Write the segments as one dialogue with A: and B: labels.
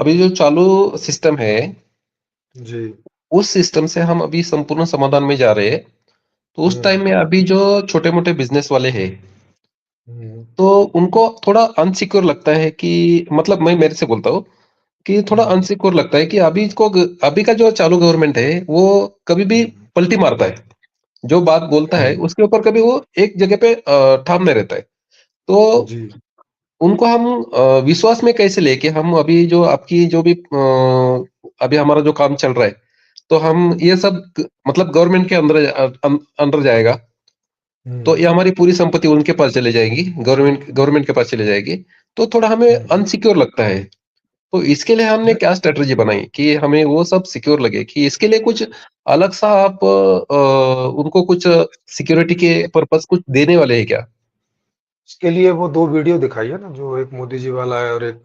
A: अभी जो चालू सिस्टम है,
B: जी।
A: उस सिस्टम से हम अभी संपूर्ण समाधान में जा रहे हैं। तो उस
B: हुँ,
A: टाइम में अभी जो छोटे-मोटे बिज़नेस वाले हैं,
B: हुँ,
A: तो उनको थोड़ा अनसिक्योर लगता है कि मतलब मैं मेरे से बोलता हूँ कि थोड़ा
B: हुँ,
A: अनसिक्योर लगता है कि अभी का जो चालू गवर्नमेंट है, वो कभी भी
B: हुँ,
A: पलटी मारता है। जो बात बोलता है,
B: हुँ,
A: उसके ऊपर कभी वो एक जगह पे ठाम नहीं रहता है। तो
B: जी,
A: उनको हम विश्वास में कैसे लेके हम अभी जो आपकी जो भी अभी हमारा जो काम चल रहा है, तो हम ये सब मतलब गवर्नमेंट के अंडर जाएगा, तो
B: हुँ,
A: ये हमारी पूरी संपत्ति उनके पास चली जाएगी, गवर्नमेंट गवर्नमेंट के पास चली जाएगी, तो थोड़ा हमें
B: हुँ।
A: अनसिक्योर लगता है। तो इसके लिए हमने
B: न
A: क्या स्ट्रैटेजी बनाई कि हमें वो सब सिक्योर लगे कि इसके लिए कुछ अलग सा आप उनको कुछ सिक्योरिटी के पर्पज़ कुछ देने वाले हैं क्या?
B: इसके लिए वो 2 वीडियो दिखाइए ना, जो एक मोदी जी वाला है और एक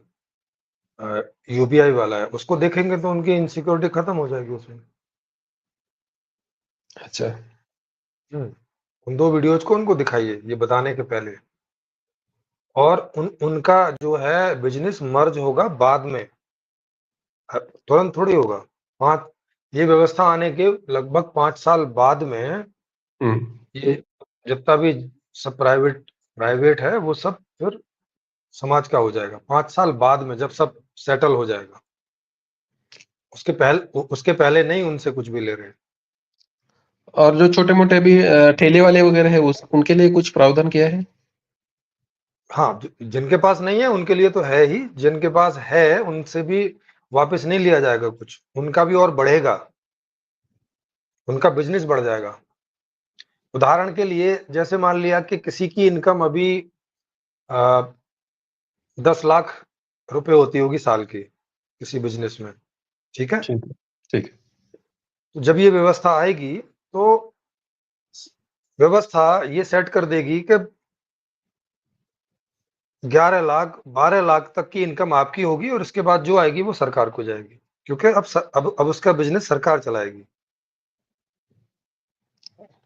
B: यूपीआई वाला है, उसको देखेंगे तो उनकी इनसिक्योरिटी खत्म हो जाएगी उसमें।
A: अच्छा।
B: हुँ, उन 2 वीडियोज़ को उनको दिखाइए, ये बताने के पहले। और उनका जो है बिज़नेस मर्ज होगा बाद में, तुरंत थोड़ी होगा। 5 ये व्यवस्था आने के लगभग 5 साल बाद में
A: हुँ।
B: ये जितना भी सब प्राइवेट है, वो सब फिर समाज का हो जाएगा। 5 साल बाद में जब सब सेटल हो जाएगा। उसके पहले नहीं उनसे कुछ भी ले रहे हैं।
A: और जो छोटे-मोटे अभी ठेले वाले वगैरह हैं उस उनके लिए कुछ प्रावधान किया है?
B: हाँ, जिनके पास नहीं है उनके लिए तो है ही, जिनके पास है उनसे भी वापस नहीं लिया जाएगा कुछ, उनका भी और बढ़ेगा, उनका बिज़नेस बढ़ जाएगा। उदाहरण के लिए जैसे मान लिया कि किसी की इनकम अभी अ, 10 लाख रुपए होती होगी साल की, किसी बिज़नेस में, ठीक है?
A: ठीक है, ठीक है।
B: तो जब ये व्यवस्था आएगी, तो व्यवस्था ये सेट कर देगी कि 11 लाख, 12 लाख तक की इनकम आपकी होगी और उसके बाद जो आएगी वो सरकार को जाएगी। क्योंकि अब उसका बिज़नेस सरकार चलाएगी।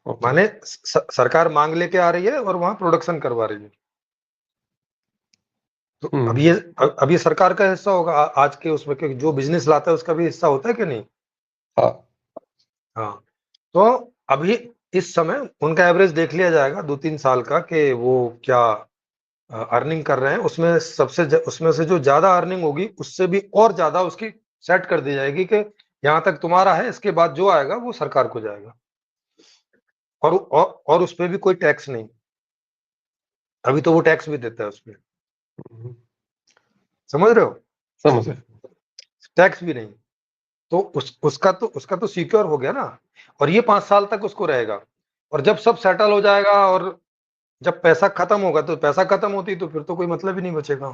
A: ओके।
B: माने सरकार माँग लेके आ रही है और वहाँ प्रोडक्शन करवा रही है। तो
A: हुँ।
B: अब ये सरकार का हिस्सा होगा आज के उसमें, क्योंकि जो बिज़नेस लाता है उसका भी हिस्सा होता है कि नहीं?
A: हाँ।
B: हाँ, तो अभी इस समय उनका एवरेज देख लिया जाएगा 2-3 साल का कि वो क्या अर्निंग कर रहे हैं। उसमें से जो ज़्यादा अर्निंग होगी उससे भी और ज़्यादा उसकी सेट कर दी जाएगी कि यहाँ तक तुम्हारा है, इसके बाद जो आएगा वो सरकार को जाएगा। और उसपे भी कोई टैक्स नहीं। अभी तो वो टैक्स भी देता है उसपे।
A: हुँ,
B: समझ रहे हो?
A: समझ गए।
B: टैक्स भी नहीं। तो उसका तो सिक्योर हो गया ना। और ये 5 साल तक उसको रहेगा। और जब सब सेटल हो जाएगा और जब पैसा खत्म होगा, तो पैसा खत्म होती तो फिर तो कोई मतलब ही नहीं बचेगा।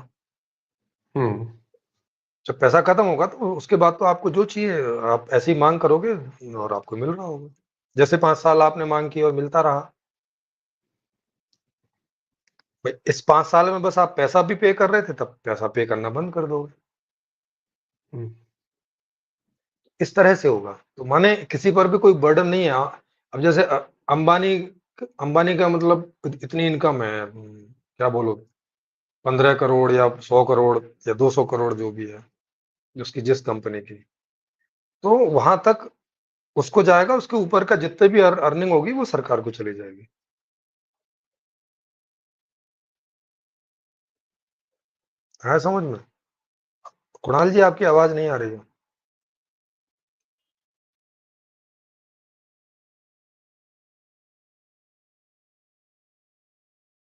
A: हुँ,
B: जब पैसा खत्म होगा तो उसके बाद तो आपको जो चाहिए आप ऐसे ही माँग करोगे और आपको मिल रहा होगा। जैसे 5 साल आपने माँग की और मिलता रहा। भाई इस 5 साल में बस आप पैसा भी पे कर रहे थे, तब पैसा पे करना बंद कर दोगे।
A: हुँ,
B: इस तरह से होगा। तो माने किसी पर भी कोई बर्डन नहीं है। अब जैसे अंबानी अंबानी का मतलब इतनी इनकम है, क्या बोलो, 15 करोड़ या 100 करोड़ या 200 करोड़ जो भी है, उसकी जिस कंपनी की। तो वहाँ तक उसको जाएगा, उसके ऊपर का जितने भी अर्निंग होगी वो सरकार को चली जाएगी। है समझ में? कुणाल जी आपकी आवाज़ नहीं आ रही है।